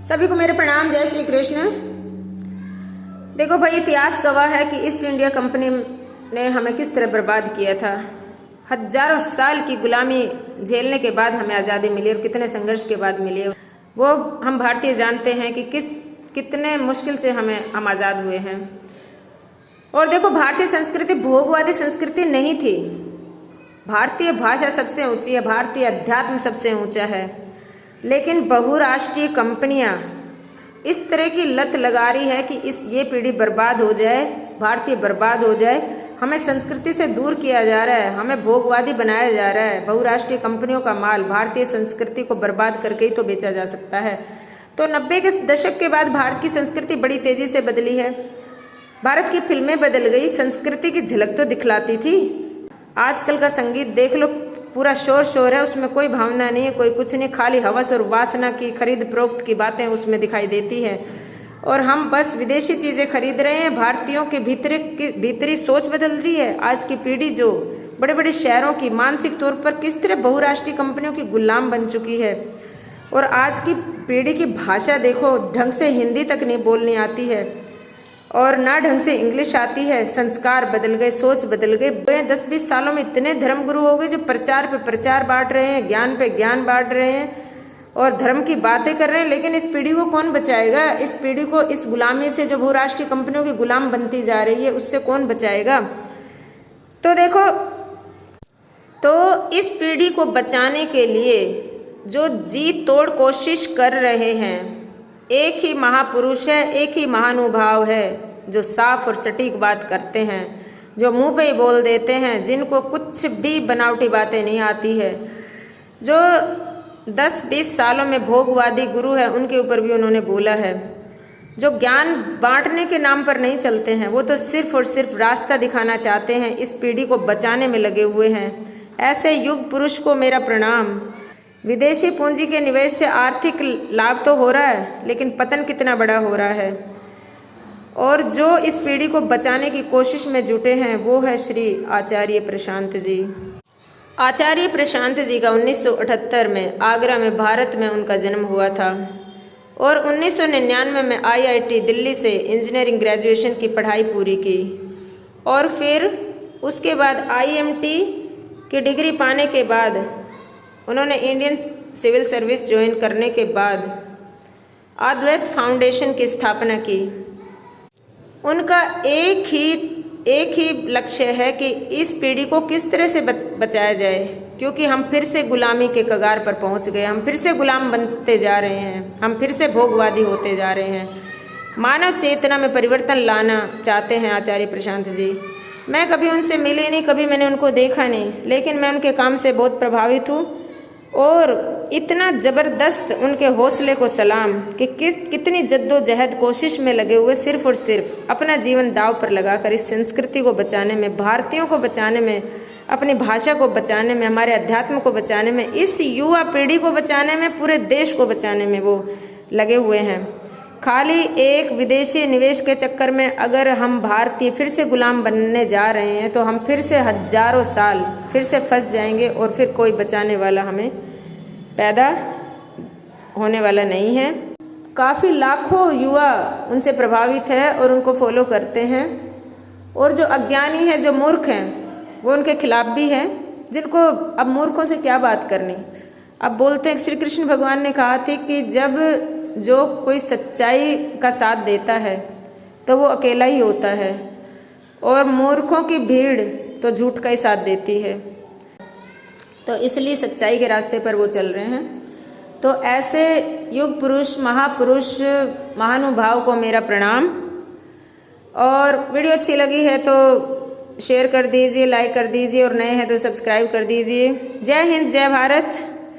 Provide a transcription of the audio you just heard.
सभी को मेरे प्रणाम। जय श्री कृष्ण। देखो भाई, इतिहास गवाह है कि ईस्ट इंडिया कंपनी ने हमें किस तरह बर्बाद किया था। हजारों साल की गुलामी झेलने के बाद हमें आज़ादी मिली और कितने संघर्ष के बाद मिली है वो हम भारतीय जानते हैं कि कितने मुश्किल से हम आज़ाद हुए हैं। और देखो, भारतीय संस्कृति भोगवादी संस्कृति नहीं थी। भारतीय भाषा सबसे ऊंची है, भारतीय अध्यात्म सबसे ऊंचा है, लेकिन बहुराष्ट्रीय कंपनियां इस तरह की लत लगा रही है कि ये पीढ़ी बर्बाद हो जाए, भारतीय बर्बाद हो जाए। हमें संस्कृति से दूर किया जा रहा है, हमें भोगवादी बनाया जा रहा है। बहुराष्ट्रीय कंपनियों का माल भारतीय संस्कृति को बर्बाद करके ही तो बेचा जा सकता है। तो 90 के दशक के बाद भारत की संस्कृति बड़ी तेजी से बदली है। भारत की फिल्में बदल गई, संस्कृति की झलक तो दिखलाती थी। आजकल का संगीत देख लो, पूरा शोर है, उसमें कोई भावना नहीं है, कोई कुछ नहीं, खाली हवस और वासना की खरीद फरोख्त की बातें उसमें दिखाई देती है। और हम बस विदेशी चीजें खरीद रहे हैं। भारतीयों के भीतरी सोच बदल रही है। आज की पीढ़ी जो बड़े बड़े शहरों की मानसिक तौर पर किस तरह बहुराष्ट्रीय कंपनियों की गुलाम बन चुकी है। और आज की पीढ़ी की भाषा देखो, ढंग से हिंदी तक नहीं बोलनी आती है और ना ढंग से इंग्लिश आती है। संस्कार बदल गए, सोच बदल गए। 10-20 सालों में इतने धर्मगुरु हो गए जो प्रचार पे प्रचार बांट रहे हैं, ज्ञान पे ज्ञान बांट रहे हैं और धर्म की बातें कर रहे हैं। लेकिन इस पीढ़ी को कौन बचाएगा? इस पीढ़ी को इस गुलामी से, जो बहुराष्ट्रीय कंपनियों की गुलाम बनती जा रही है, उससे कौन बचाएगा? तो देखो, तो इस पीढ़ी को बचाने के लिए जो जी तोड़ कोशिश कर रहे हैं, एक ही महापुरुष है, एक ही महानुभाव है जो साफ और सटीक बात करते हैं, जो मुंह पे ही बोल देते हैं, जिनको कुछ भी बनावटी बातें नहीं आती है। जो 10-20 सालों में भोगवादी गुरु है, उनके ऊपर भी उन्होंने बोला है। जो ज्ञान बांटने के नाम पर नहीं चलते हैं, वो तो सिर्फ और सिर्फ रास्ता दिखाना चाहते हैं, इस पीढ़ी को बचाने में लगे हुए हैं। ऐसे युग पुरुष को मेरा प्रणाम। विदेशी पूंजी के निवेश से आर्थिक लाभ तो हो रहा है, लेकिन पतन कितना बड़ा हो रहा है। और जो इस पीढ़ी को बचाने की कोशिश में जुटे हैं, वो है श्री आचार्य प्रशांत जी। आचार्य प्रशांत जी का 1978 में आगरा में, भारत में उनका जन्म हुआ था और 1999 में IIT दिल्ली से इंजीनियरिंग ग्रेजुएशन की पढ़ाई पूरी की और फिर उसके बाद IMT की डिग्री पाने के बाद उन्होंने इंडियन सिविल सर्विस ज्वाइन करने के बाद अद्वैत फाउंडेशन की स्थापना की। उनका एक ही लक्ष्य है कि इस पीढ़ी को किस तरह से बचाया जाए, क्योंकि हम फिर से गुलामी के कगार पर पहुंच गए। हम फिर से गुलाम बनते जा रहे हैं, हम फिर से भोगवादी होते जा रहे हैं। मानव चेतना में परिवर्तन लाना चाहते हैं आचार्य प्रशांत जी। मैं कभी उनसे मिली नहीं, कभी मैंने उनको देखा नहीं, लेकिन मैं उनके काम से बहुत प्रभावित हूँ और इतना ज़बरदस्त उनके हौसले को सलाम कि कितनी जद्दोजहद कोशिश में लगे हुए, सिर्फ और सिर्फ अपना जीवन दांव पर लगाकर इस संस्कृति को बचाने में, भारतीयों को बचाने में, अपनी भाषा को बचाने में, हमारे अध्यात्म को बचाने में, इस युवा पीढ़ी को बचाने में, पूरे देश को बचाने में वो लगे हुए हैं। खाली एक विदेशी निवेश के चक्कर में अगर हम भारतीय फिर से गुलाम बनने जा रहे हैं, तो हम फिर से हजारों साल फिर से फंस जाएंगे और फिर कोई बचाने वाला हमें पैदा होने वाला नहीं है। काफ़ी लाखों युवा उनसे प्रभावित है और उनको फॉलो करते हैं। और जो अज्ञानी है, जो मूर्ख हैं, वो उनके खिलाफ भी हैं, जिनको अब मूर्खों से क्या बात करनी। अब बोलते हैं, श्री कृष्ण भगवान ने कहा था कि जब जो कोई सच्चाई का साथ देता है तो वो अकेला ही होता है और मूर्खों की भीड़ तो झूठ का ही साथ देती है। तो इसलिए सच्चाई के रास्ते पर वो चल रहे हैं। तो ऐसे युग पुरुष, महापुरुष, महानुभाव को मेरा प्रणाम। और वीडियो अच्छी लगी है तो शेयर कर दीजिए, लाइक कर दीजिए और नए हैं तो सब्सक्राइब कर दीजिए। जय हिंद, जय भारत।